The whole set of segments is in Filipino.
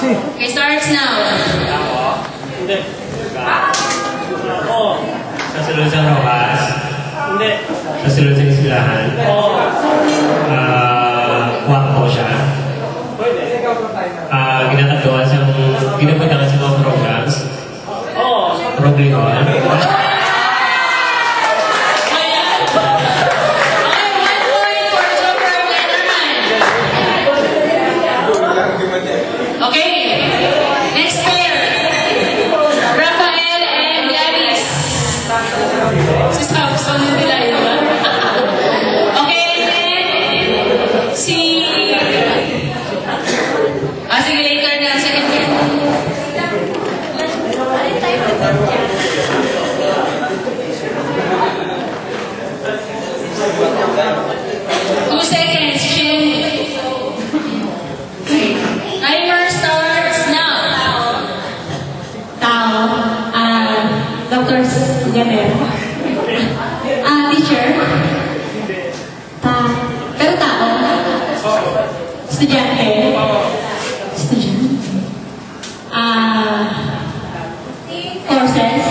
Okay, starts now. Hindi. Oo. Sa sulod sa Rojas. Hindi. Sa sulod sa Isbilahan. Oo. Wakpo siya. Pwede. Ginatagawa siyang, ginapuntakan sa mga programs. Oo. Problema. Okay, next pair. Rafael and Gladys. Susapson nila yun. Okay, si... sige, later na. Second pair. 2 seconds, Shin. Timer starts now. Dr. Ganero. Teacher. Pero tao. Estudyante. Estudyante. Courses.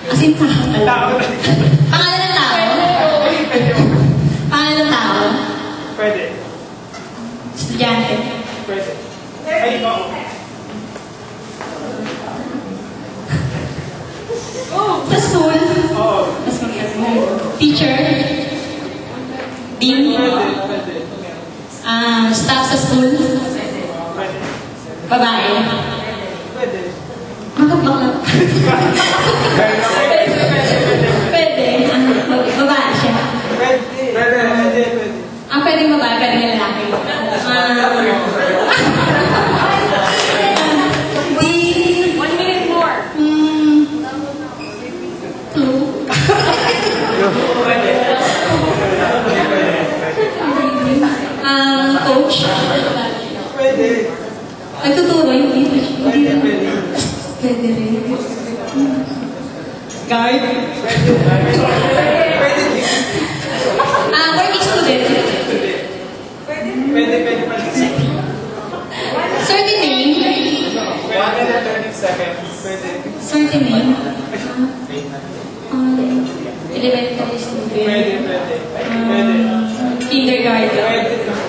As in tao. Pangalan ng tao? Pangalan ng tao? Pwede. Estudyante. Pwede. Ay, oo. Sa school? Oo. Teacher? Dean? Pwede. Staff sa school? Pwede. Babae? Pwede. Makapakla. Pwede. Babae siya. Pwede. Pwedeng babae, pwedeng lalaki. One minute more. Coach? Pwede. Nagtuturo yung teacher. Pwede rin. Guard? Working student? Pwede. Certain name? 1 minute 30 seconds. Pwede. Certain name? Elementary student? Pwede. Kindergarten?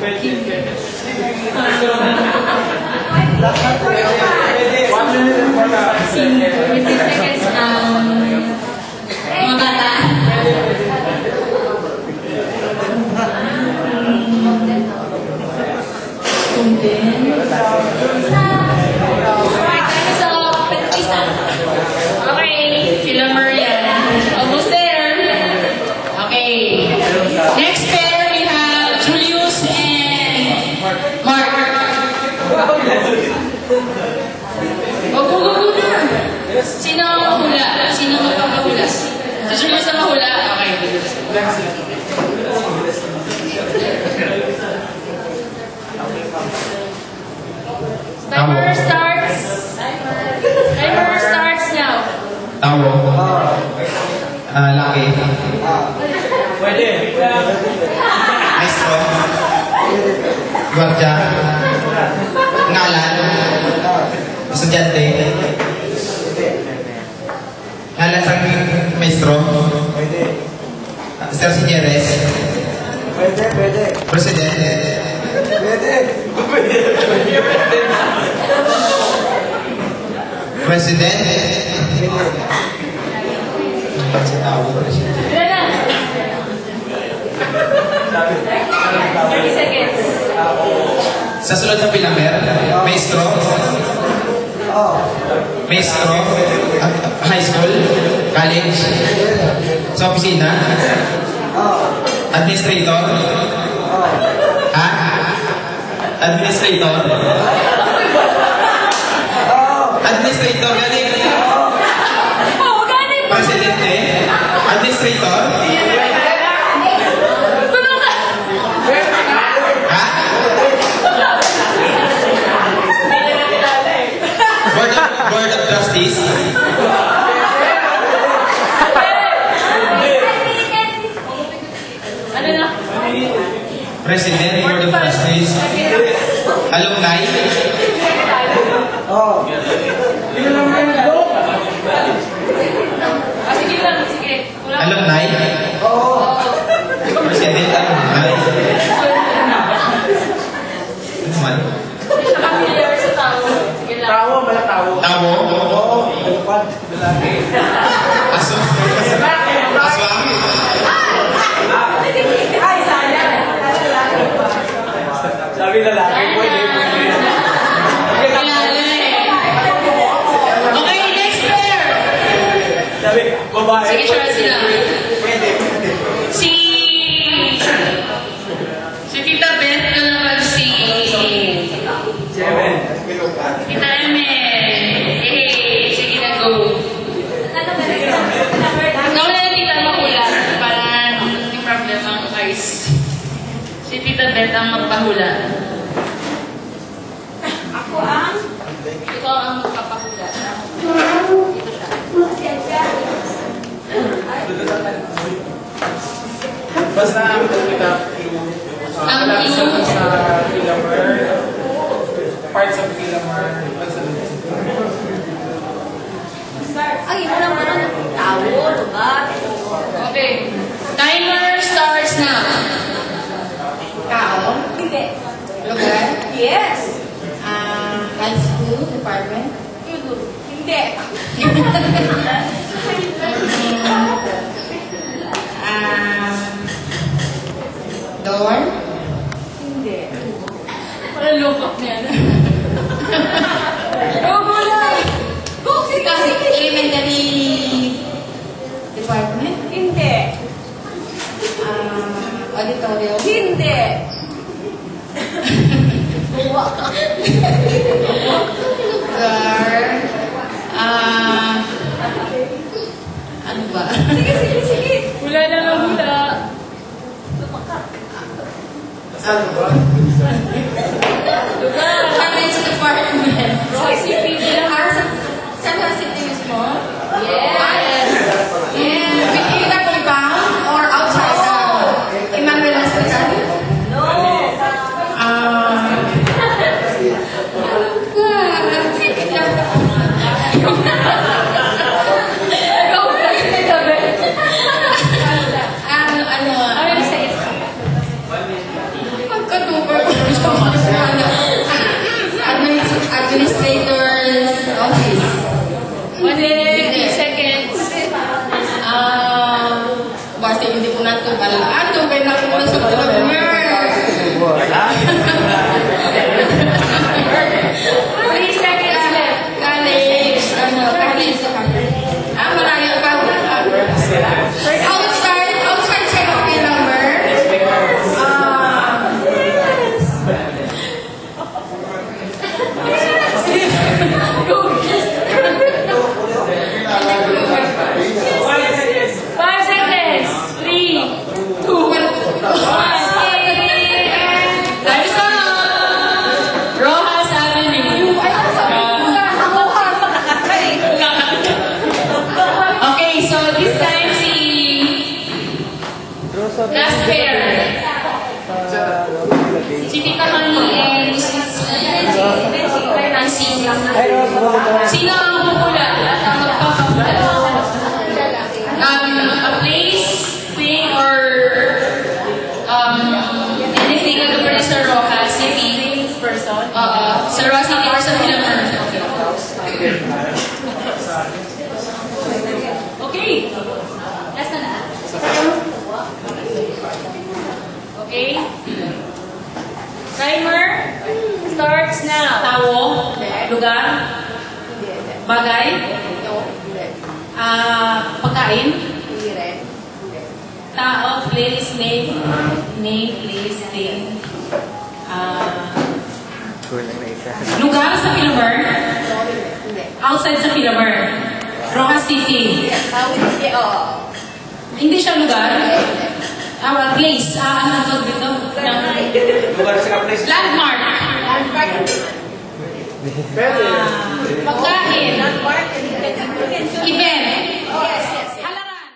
Pwede. 1 minute and 40 seconds. 20 seconds. Mga bata? Okay, Sheila Maria. Almost there. Okay. Next pair, we have Julius and Mark. Go na. Sino ang mahula? Sino ang magpapahula? Si Julius ang mahula? Okay. Timer starts now. Tao. Laki. Pwede. Maestro. Guardia. Ngalan. Estudyante. Ngalan sa maestro. Pwede. Sir Sinyeres. Pwede. Presidente. Pwede. President. Si tao, presidente. 30 seconds. Sa sunod na pilamer, maestro. Maestro. High school. College. Sa opisina. Administrator. Administrator. Administrator, galing. Presidente. Administrator. Board of Trustees. President, board of trustees, alumni, Oh. Hindi lang yan do. Sige lang, sige. Wala. alumni, Oo. president, alumni. Ano man? Hindi siya familiar sa tao. Sige lang. Tawo, mala tawo. Tamo, Oo. Lupad. Lalaki. aso, aswang, Ay, sayang. Sabi lalaki, pwede, pwede. Okay, next pair. Sabi, babae. Sige, siya sila. Pwede, pwede. Si Tita Beth ko naman si Seven. Tita Emel. Eh, sige na, go. Ikaw na lang Tita mahula para hindi problem ang ice. Si Tita Beth ang magpahula. Ako ang... Ikaw ang magpapahula. Ito siya. Basta kita Ang clue. sa Pilamar, parts of Pilamar, Ay, imo lang parang tao, diba? Okay. Timer starts now. Tao? Hindi. Lugar? Yes. High school department? Hindi. Dorm? Hindi. Parang lukot na yan. Kasi elementary department? Hindi. Auditorium? Hindi. Lugar? Ano ba? Sige. Wala na lang hula. Finance department. San City mismo? Yes. Within the compound or outside the Emmanuel Hospital? No. Ano sa isa? Pagkatubar ko gusto ko administrator's office. 150 seconds. Basta hindi ko na ito balaan. Tubay na ako sa government. 3 seconds left. College. College. Malayo pa. Outside check okay number. Five seconds. 3, 2, 1. Time's up. Rojas Avenue. Okay, so this time last pair. Si Tita Honey and Nancy. Sino ang pupula? Ang magpapapula? A place, thing, or anything na gawin sa Rojas City person? Sa Rojas City or sa Pilamar? Okay. Last na. Okay. Timer starts now. Tao, lugar, bagay, pagkain, tao, place, name, place, thing, lugar sa Pilamar, outside sa Pilamar, Rojas City. Hindi siya lugar. Place. Ano tawag dito? Lugar sa place. Landmark. Pwede. Pagkain. Event.